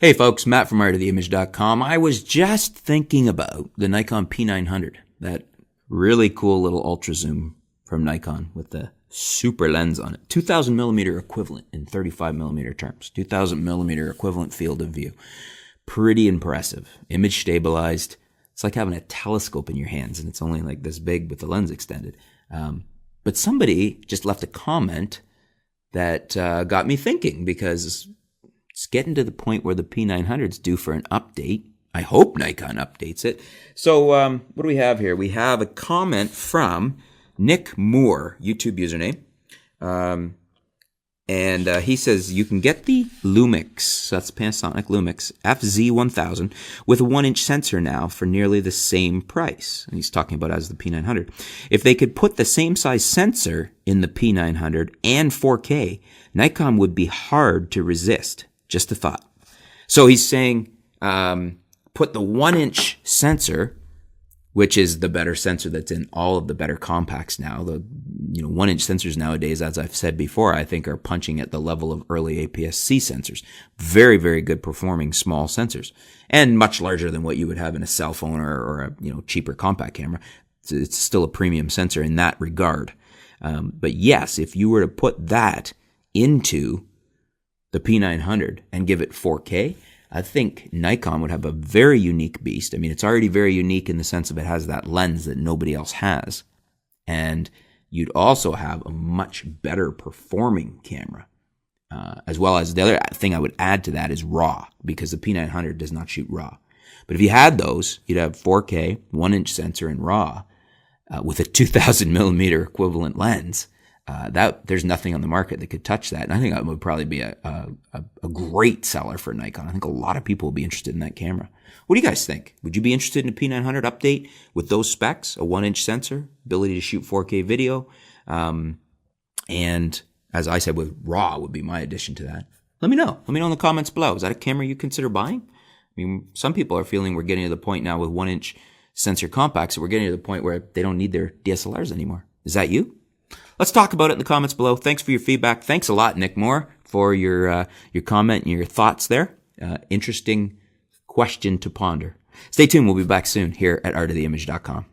Hey folks, Matt from artoftheimage.com. I was just thinking about the Nikon P900, that really cool little ultra zoom from Nikon with the super lens on it. 2000 millimeter equivalent in 35 millimeter terms. 2000 millimeter equivalent field of view. Pretty impressive. Image stabilized. It's like having a telescope in your hands and it's only like this big with the lens extended. But somebody just left a comment that got me thinking, because it's getting to the point where the P900's due for an update. I hope Nikon updates it. So what do we have here? We have a comment from Nick Moore, YouTube username. And he says, you can get the Lumix, that's Panasonic Lumix, FZ1000, with a 1-inch sensor now for nearly the same price. And he's talking about as the P900. If they could put the same size sensor in the P900 and 4K, Nikon would be hard to resist. Just a thought. So he's saying, put the 1-inch sensor, which is the better sensor that's in all of the better compacts now. The 1-inch sensors nowadays, as I've said before, I think are punching at the level of early APS-C sensors. Very, very good performing small sensors, and much larger than what you would have in a cell phone or a cheaper compact camera. It's still a premium sensor in that regard. But yes, if you were to put that into the P900 and give it 4K, I think Nikon would have a very unique beast. I mean, it's already very unique in the sense of it has that lens that nobody else has. And you'd also have a much better performing camera. As well as the other thing I would add to that is RAW, because the P900 does not shoot RAW. But if you had those, you'd have 4K, 1-inch sensor in RAW with a 2000 millimeter equivalent lens. There's nothing on the market that could touch that. And I think that would probably be a great seller for Nikon. I think a lot of people will be interested in that camera. What do you guys think? Would you be interested in a P900 update with those specs? A 1-inch sensor, ability to shoot 4K video, and as I said, with RAW would be my addition to that. Let me know. Let me know in the comments below. Is that a camera you consider buying? I mean, some people are feeling we're getting to the point now with 1-inch sensor compacts that we're getting to the point where they don't need their DSLRs anymore. Is that you? Let's talk about it in the comments below. Thanks for your feedback. Thanks a lot, Nick Moore, for your comment and your thoughts there. Interesting question to ponder. Stay tuned. We'll be back soon here at artoftheimage.com.